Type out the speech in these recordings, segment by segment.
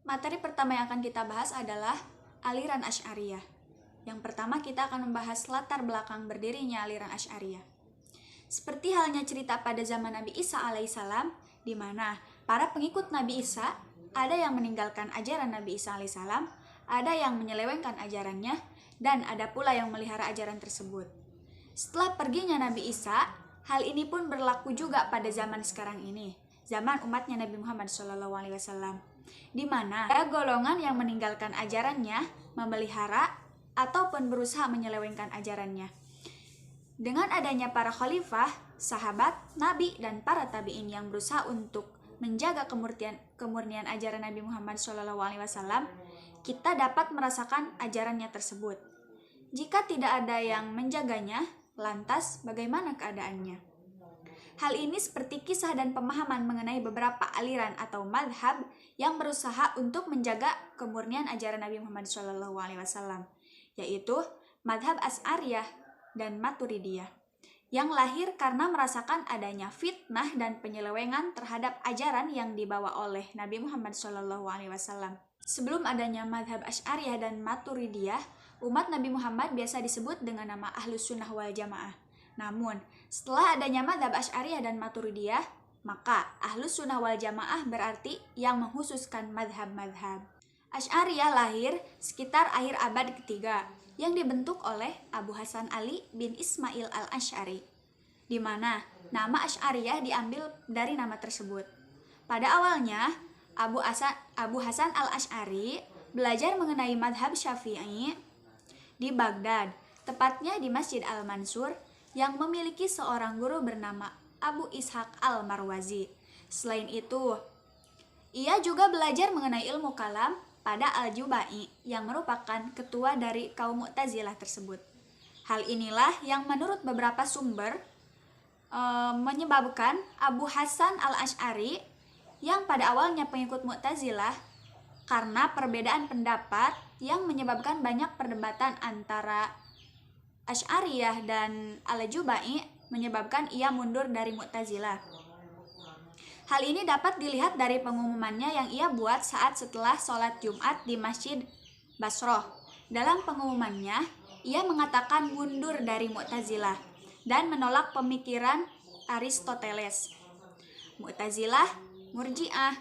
Materi pertama yang akan kita bahas adalah aliran Asy'ariyah. Yang pertama kita akan membahas latar belakang berdirinya aliran Asy'ariyah. Seperti halnya cerita pada zaman Nabi Isa alaihissalam, di mana para pengikut Nabi Isa ada yang meninggalkan ajaran Nabi Isa alaihissalam, ada yang menyelewengkan ajarannya, dan ada pula yang melihara ajaran tersebut. Setelah perginya Nabi Isa, hal ini pun berlaku juga pada zaman sekarang ini, zaman umatnya Nabi Muhammad SAW, di mana ada golongan yang meninggalkan ajarannya, memelihara, ataupun berusaha menyelewengkan ajarannya. Dengan adanya para khalifah, sahabat, nabi, dan para tabi'in yang berusaha untuk menjaga kemurnian ajaran Nabi Muhammad SAW, kita dapat merasakan ajarannya tersebut. Jika tidak ada yang menjaganya, lantas bagaimana keadaannya? Hal ini seperti kisah dan pemahaman mengenai beberapa aliran atau madhab yang berusaha untuk menjaga kemurnian ajaran Nabi Muhammad SAW, yaitu madhab Asy'ariyah dan Maturidiyah, yang lahir karena merasakan adanya fitnah dan penyelewengan terhadap ajaran yang dibawa oleh Nabi Muhammad SAW. Sebelum adanya madhab Asy'ariyah dan Maturidiyah, umat Nabi Muhammad biasa disebut dengan nama Ahlus Sunnah wal Jamaah. Namun, setelah adanya madhab Asy'ariyah dan Maturidiyah, maka Ahlus Sunnah wal Jamaah berarti yang menghususkan madhab-madhab. Asy'ariyah lahir sekitar akhir abad ketiga, yang dibentuk oleh Abu Hasan Ali bin Ismail al-Asy'ari, di mana nama Asy'ariyah diambil dari nama tersebut. Pada awalnya, Abu Hasan al-Asy'ari belajar mengenai madhab Syafi'i di Baghdad, tepatnya di Masjid Al-Mansur, yang memiliki seorang guru bernama Abu Ishaq al-Marwazi. Selain itu, ia juga belajar mengenai ilmu kalam pada Al-Jubai yang merupakan ketua dari kaum Mu'tazilah tersebut. Hal inilah yang menurut beberapa sumber menyebabkan Abu Hasan al-Asy'ari yang pada awalnya pengikut Mu'tazilah, karena perbedaan pendapat yang menyebabkan banyak perdebatan antara Asy'ariyah dan Al-Jubai, menyebabkan ia mundur dari Mu'tazilah. Hal ini dapat dilihat dari pengumumannya yang ia buat saat setelah sholat Jumat di Masjid Basroh. Dalam pengumumannya, ia mengatakan mundur dari Mu'tazilah dan menolak pemikiran Aristoteles. Mu'tazilah, Murji'ah,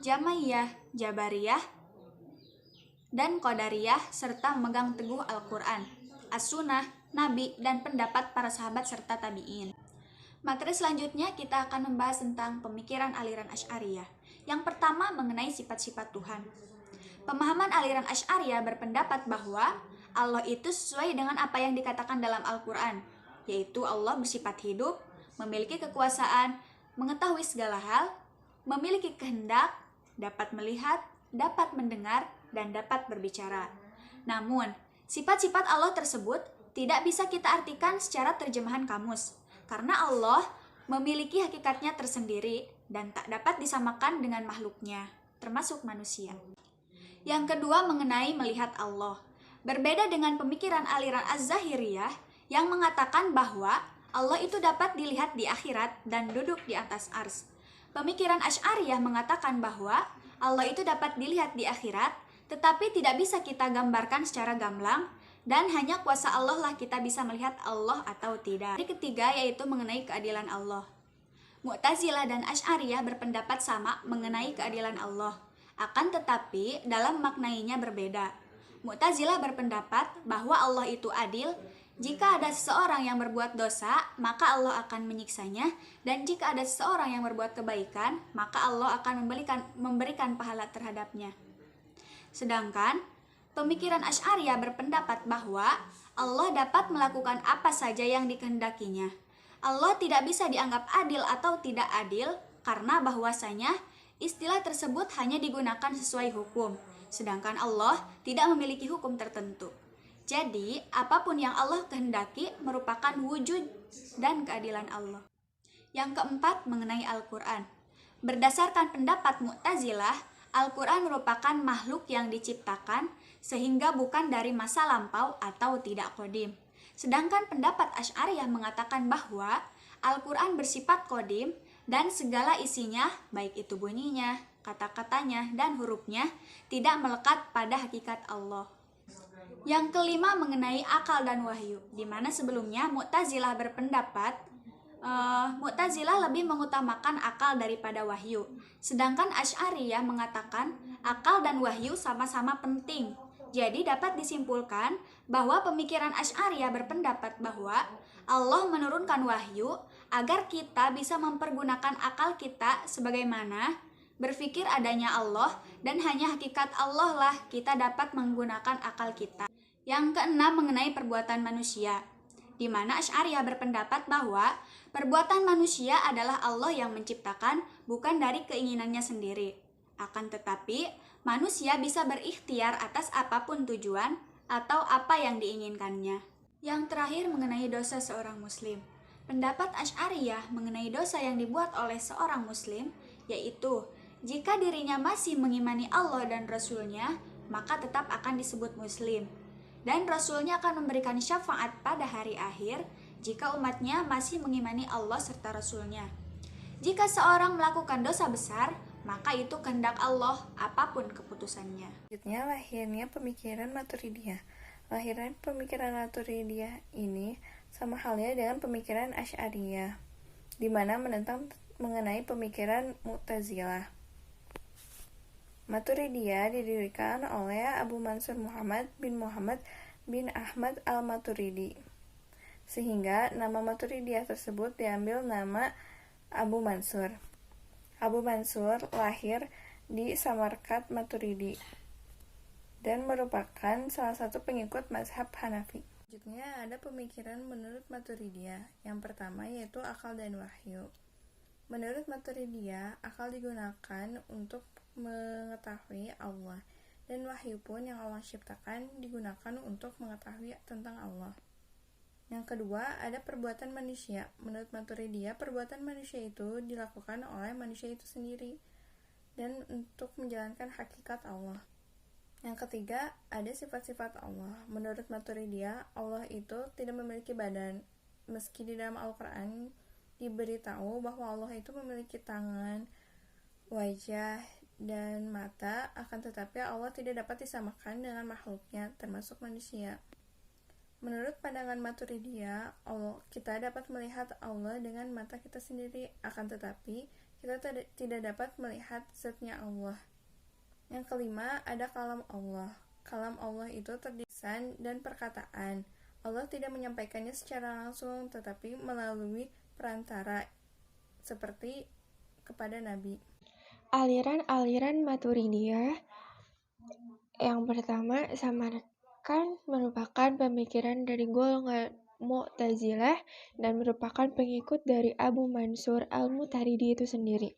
Jamaiyah, Jabariyah, dan Qadariyah, serta memegang teguh Al-Quran, As-Sunnah, Nabi, dan pendapat para sahabat serta tabi'in. Materi selanjutnya kita akan membahas tentang pemikiran aliran Asy'ariyah. Yang pertama mengenai sifat-sifat Tuhan. Pemahaman aliran Asy'ariyah berpendapat bahwa Allah itu sesuai dengan apa yang dikatakan dalam Al-Quran, yaitu Allah bersifat hidup, memiliki kekuasaan, mengetahui segala hal, memiliki kehendak, dapat melihat, dapat mendengar, dan dapat berbicara. Namun, sifat-sifat Allah tersebut tidak bisa kita artikan secara terjemahan kamus, karena Allah memiliki hakikatnya tersendiri dan tak dapat disamakan dengan makhluknya, termasuk manusia. Yang kedua mengenai melihat Allah. Berbeda dengan pemikiran aliran Az-Zahiriyah yang mengatakan bahwa Allah itu dapat dilihat di akhirat dan duduk di atas ars. Pemikiran Asy'ariyah mengatakan bahwa Allah itu dapat dilihat di akhirat, tetapi tidak bisa kita gambarkan secara gamblang, dan hanya kuasa Allah lah kita bisa melihat Allah atau tidak. Yang ketiga yaitu mengenai keadilan Allah. Mu'tazilah dan Asy'ariyah berpendapat sama mengenai keadilan Allah, akan tetapi dalam maknainya berbeda. Mu'tazilah berpendapat bahwa Allah itu adil. Jika ada seseorang yang berbuat dosa, maka Allah akan menyiksanya, dan jika ada seseorang yang berbuat kebaikan, maka Allah akan memberikan pahala terhadapnya. Sedangkan pemikiran Asy'ariyah berpendapat bahwa Allah dapat melakukan apa saja yang dikehendakinya. Allah tidak bisa dianggap adil atau tidak adil karena bahwasanya istilah tersebut hanya digunakan sesuai hukum, sedangkan Allah tidak memiliki hukum tertentu. Jadi, apapun yang Allah kehendaki merupakan wujud dan keadilan Allah. Yang keempat mengenai Al-Quran. Berdasarkan pendapat Mu'tazilah, Al-Quran merupakan makhluk yang diciptakan sehingga bukan dari masa lampau atau tidak qadim. Sedangkan pendapat Asy'ariyah mengatakan bahwa Al-Quran bersifat qadim dan segala isinya, baik itu bunyinya, kata-katanya, dan hurufnya tidak melekat pada hakikat Allah. Yang kelima mengenai akal dan wahyu, di mana sebelumnya Mu'tazilah berpendapat Mu'tazilah lebih mengutamakan akal daripada wahyu. Sedangkan Asy'ariyah mengatakan akal dan wahyu sama-sama penting. Jadi dapat disimpulkan bahwa pemikiran Asy'ariyah berpendapat bahwa Allah menurunkan wahyu agar kita bisa mempergunakan akal kita sebagaimana berpikir adanya Allah dan hanya hakikat Allah lah kita dapat menggunakan akal kita. Yang keenam mengenai perbuatan manusia, di mana Asy'ariyah berpendapat bahwa perbuatan manusia adalah Allah yang menciptakan, bukan dari keinginannya sendiri. Akan tetapi, manusia bisa berikhtiar atas apapun tujuan atau apa yang diinginkannya. Yang terakhir mengenai dosa seorang muslim. Pendapat Asy'ariyah mengenai dosa yang dibuat oleh seorang muslim, yaitu jika dirinya masih mengimani Allah dan Rasul-Nya, maka tetap akan disebut muslim. Dan Rasul-Nya akan memberikan syafaat pada hari akhir jika umatnya masih mengimani Allah serta Rasul-Nya. Jika seorang melakukan dosa besar, maka itu kehendak Allah, apapun keputusannya. Selanjutnya, lahirnya pemikiran Maturidiyah. Lahiran pemikiran Maturidiyah ini sama halnya dengan pemikiran Asy'ariyah, di mana menentang mengenai pemikiran Mu'tazilah. Maturidiyah didirikan oleh Abu Mansur Muhammad bin Ahmad al-Maturidi, sehingga nama Maturidiyah tersebut diambil nama Abu Mansur. Abu Mansur lahir di Samarkand, Maturidi, dan merupakan salah satu pengikut mazhab Hanafi. Selanjutnya ada pemikiran menurut Maturidiyah. Yang pertama yaitu akal dan wahyu. Menurut Maturidiyah, akal digunakan untuk mengetahui Allah, dan wahyu pun yang Allah ciptakan digunakan untuk mengetahui tentang Allah. Yang kedua, ada perbuatan manusia. Menurut Maturidiyah, perbuatan manusia itu dilakukan oleh manusia itu sendiri dan untuk menjalankan hakikat Allah. Yang ketiga, ada sifat-sifat Allah. Menurut Maturidiyah, Allah itu tidak memiliki badan. Meski di dalam Al-Quran diberitahu bahwa Allah itu memiliki tangan, wajah, dan mata, akan tetapi Allah tidak dapat disamakan dengan makhluknya, termasuk manusia. Menurut pandangan Maturidiyah, kita dapat melihat Allah dengan mata kita sendiri, akan tetapi kita tidak dapat melihat zatnya Allah. Yang kelima, ada kalam Allah. Kalam Allah itu terdiri dan perkataan. Allah tidak menyampaikannya secara langsung, tetapi melalui perantara, seperti kepada Nabi. Aliran-aliran Maturidiyah. Yang pertama, Samarkand merupakan pemikiran dari golongan Mu'tazilah dan merupakan pengikut dari Abu Mansur al-Maturidi itu sendiri.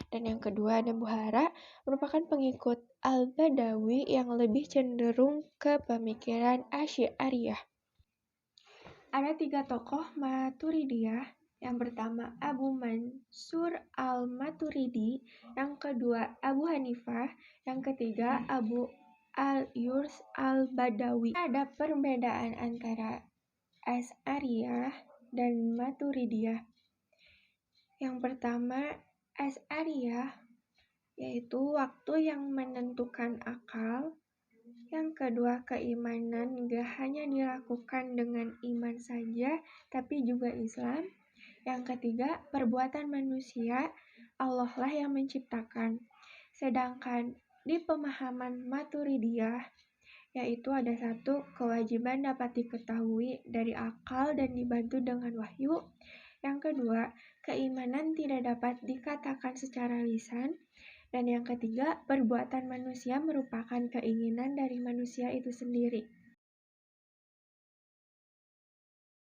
Dan yang kedua ada Bukhara, merupakan pengikut Al-Badawi yang lebih cenderung ke pemikiran Asy'ariyah. Ada 3 tokoh Maturidiyah. Yang pertama Abu Mansur al-Maturidi, yang kedua Abu Hanifah, yang ketiga Abu al-Yurs al-Badawi. Ada perbedaan antara Asy'ariyah dan Maturidiyah. Yang pertama, Asy'ariyah yaitu waktu yang menentukan akal. Yang kedua, keimanan gak hanya dilakukan dengan iman saja, tapi juga Islam. Yang ketiga, perbuatan manusia, Allah lah yang menciptakan. Sedangkan di pemahaman Maturidiyah, yaitu ada 1, kewajiban dapat diketahui dari akal dan dibantu dengan wahyu. Yang kedua, keimanan tidak dapat dikatakan secara lisan. Dan yang ketiga, perbuatan manusia merupakan keinginan dari manusia itu sendiri.